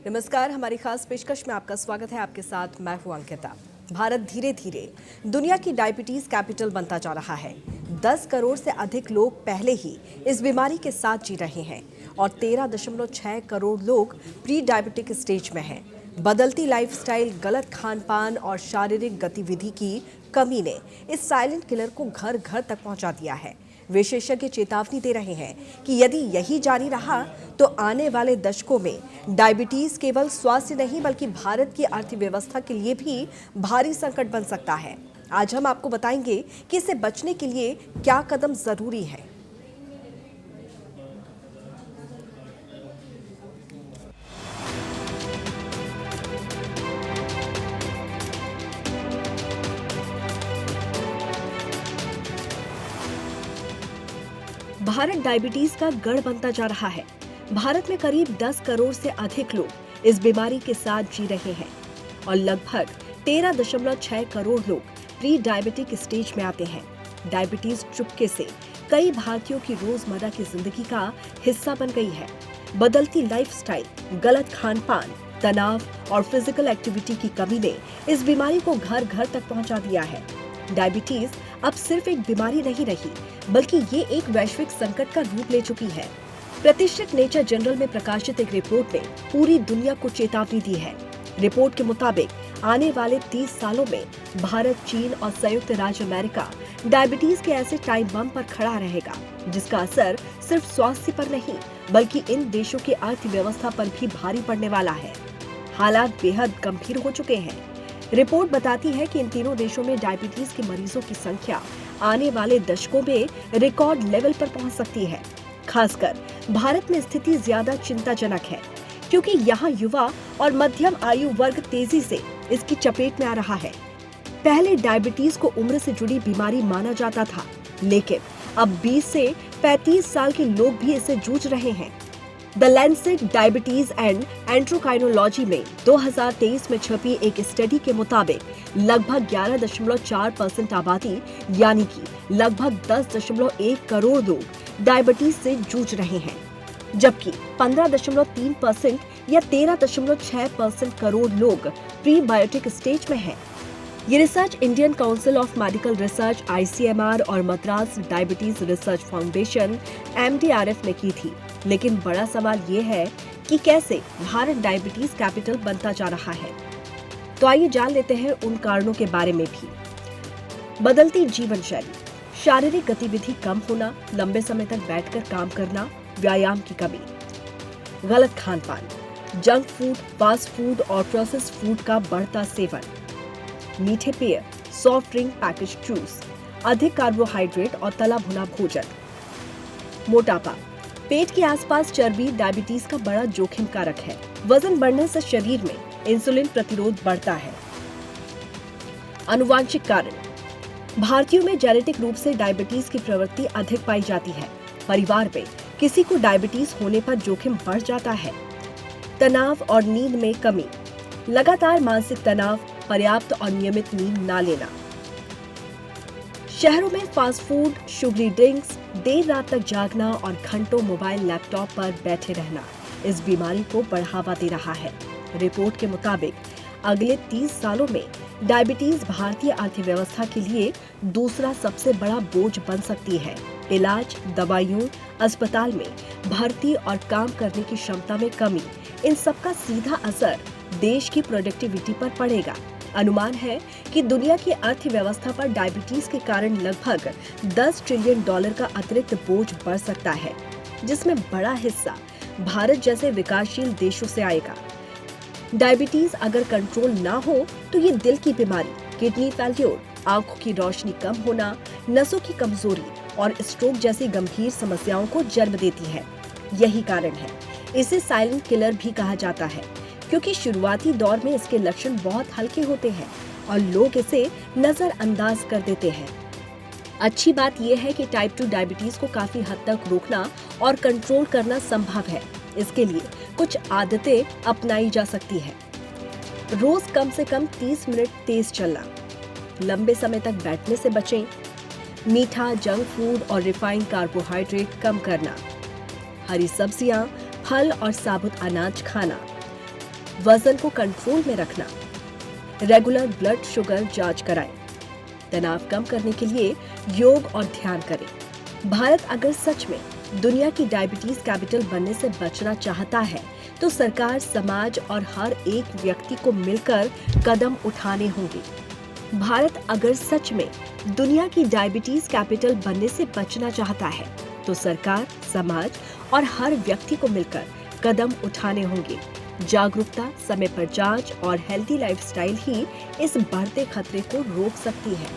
नमस्कार, हमारी खास पेशकश में आपका स्वागत है। आपके साथ मैं हूं अंकिता। भारत धीरे धीरे दुनिया की डायबिटीज कैपिटल बनता जा रहा है। 10 करोड़ से अधिक लोग पहले ही इस बीमारी के साथ जी रहे हैं और 13.6 करोड़ लोग प्री डायबिटिक स्टेज में हैं। बदलती लाइफस्टाइल, गलत खान-पान और शारीरिक गतिविधि की कमी ने इस साइलेंट किलर को घर घर तक पहुंचा दिया है। विशेषज्ञ चेतावनी दे रहे हैं कि यदि यही जारी रहा तो आने वाले दशकों में डायबिटीज केवल स्वास्थ्य नहीं बल्कि भारत की अर्थव्यवस्था के लिए भी भारी संकट बन सकता है। आज हम आपको बताएंगे कि इससे बचने के लिए क्या कदम जरूरी है। भारत डायबिटीज का गढ़ बनता जा रहा है। भारत में करीब 10 करोड़ से अधिक लोग इस बीमारी के साथ जी रहे हैं और लगभग 13.6 करोड़ लोग प्री डायबिटिक स्टेज में आते हैं। डायबिटीज चुपके से कई भारतीयों की रोजमर्रा की जिंदगी का हिस्सा बन गई है। बदलती लाइफस्टाइल, गलत खान-पान, तनाव और फिजिकल एक्टिविटी की कमी ने इस बीमारी को घर घर तक पहुंचा दिया है। डायबिटीज अब सिर्फ एक बीमारी नहीं रही, बल्कि ये एक वैश्विक संकट का रूप ले चुकी है। प्रतिष्ठित नेचर जर्नल में प्रकाशित एक रिपोर्ट ने पूरी दुनिया को चेतावनी दी है। रिपोर्ट के मुताबिक आने वाले 30 सालों में भारत, चीन और संयुक्त राज्य अमेरिका डायबिटीज के ऐसे टाइम बम पर खड़ा रहेगा, जिसका असर सिर्फ स्वास्थ्य पर नहीं बल्कि इन देशों की अर्थव्यवस्था पर भी भारी पड़ने वाला है। हालात बेहद गंभीर हो चुके हैं। रिपोर्ट बताती है कि इन तीनों देशों में डायबिटीज के मरीजों की संख्या आने वाले दशकों में रिकॉर्ड लेवल पर पहुंच सकती है। खासकर भारत में स्थिति ज्यादा चिंताजनक है, क्योंकि यहाँ युवा और मध्यम आयु वर्ग तेजी से इसकी चपेट में आ रहा है। पहले डायबिटीज को उम्र से जुड़ी बीमारी माना जाता था, लेकिन अब 20 से 35 साल के लोग भी इससे जूझ रहे हैं। द लैंसेट डायबिटीज एंड एंड्रोक्राइनोलॉजी में 2023 में छपी एक स्टडी के मुताबिक लगभग 11.4% आबादी यानी कि लगभग 10.1 करोड़ लोग डायबिटीज से जूझ रहे हैं, जबकि 15.3% या 13.6% करोड़ लोग प्रीबायोटिक स्टेज में हैं। ये research Indian council of medical research (ICMR) और Madras diabetes research foundation (MDRF) ने की थी। लेकिन बड़ा सवाल ये है कि कैसे भारत डायबिटीज कैपिटल बनता जा रहा है। तो आइए जान लेते हैं उन कारणों के बारे में भी। बदलती जीवन शैली, शारीरिक गतिविधि कम होना, लंबे समय तक बैठकर काम करना, व्यायाम की कमी, गलत खान-पान, जंक फूड, फास्ट फूड और प्रोसेस्ड फूड का बढ़ता सेवन, मीठे पेय, सॉफ्ट ड्रिंक, पैकेज जूस, अधिक कार्बोहाइड्रेट और तला भुना भोजन, मोटापा, पेट के आसपास चर्बी डायबिटीज का बड़ा जोखिम कारक है। वजन बढ़ने से शरीर में इंसुलिन प्रतिरोध बढ़ता है। आनुवांशिक कारण, भारतीयों में जेनेटिक रूप से डायबिटीज की प्रवृत्ति अधिक पाई जाती है। परिवार में किसी को डायबिटीज होने पर जोखिम बढ़ जाता है। तनाव और नींद में कमी, लगातार मानसिक तनाव, पर्याप्त और नियमित नींद न लेना, शहरों में फास्ट फूड, शुगरी ड्रिंक्स, देर रात तक जागना और घंटों मोबाइल लैपटॉप पर बैठे रहना इस बीमारी को बढ़ावा दे रहा है। रिपोर्ट के मुताबिक अगले 30 सालों में डायबिटीज भारतीय अर्थव्यवस्था के लिए दूसरा सबसे बड़ा बोझ बन सकती है। इलाज, दवाइयों, अस्पताल में भर्ती और काम करने की क्षमता में कमी, इन सबका सीधा असर देश की प्रोडक्टिविटी पर पड़ेगा। अनुमान है कि दुनिया की अर्थव्यवस्था पर डायबिटीज के कारण लगभग $10 ट्रिलियन का अतिरिक्त बोझ बढ़ सकता है, जिसमें बड़ा हिस्सा भारत जैसे विकासशील देशों से आएगा। डायबिटीज अगर कंट्रोल ना हो तो ये दिल की बीमारी, किडनी फेल्योर, आंखों की रोशनी कम होना, नसों की कमजोरी और स्ट्रोक जैसी गंभीर समस्याओं को जन्म देती है। यही कारण है इसे साइलेंट किलर भी कहा जाता है, क्योंकि शुरुआती दौर में इसके लक्षण बहुत हल्के होते हैं और लोग इसे नजरअंदाज कर देते हैं। अच्छी बात यह है कि टाइप 2 डायबिटीज को काफी हद तक रोकना और कंट्रोल करना संभव है। इसके लिए कुछ आदतें अपनाई जा सकती है। रोज कम से कम 30 मिनट तेज चलना, लंबे समय तक बैठने से बचें, मीठा, जंक फूड और रिफाइंड कार्बोहाइड्रेट कम करना, हरी सब्जियां, फल और साबुत अनाज खाना, वजन को कंट्रोल में रखना, रेगुलर ब्लड शुगर जांच कराएं, तनाव कम करने के लिए योग और ध्यान करें। भारत अगर सच में दुनिया की डायबिटीज कैपिटल बनने से बचना चाहता है तो सरकार, समाज और हर एक व्यक्ति को मिलकर कदम उठाने होंगे। भारत अगर सच में दुनिया की डायबिटीज कैपिटल बनने से बचना चाहता है तो सरकार, समाज और हर व्यक्ति को मिलकर कदम उठाने होंगे। जागरूकता, समय पर जांच और हेल्दी लाइफस्टाइल ही इस बढ़ते खतरे को रोक सकती है।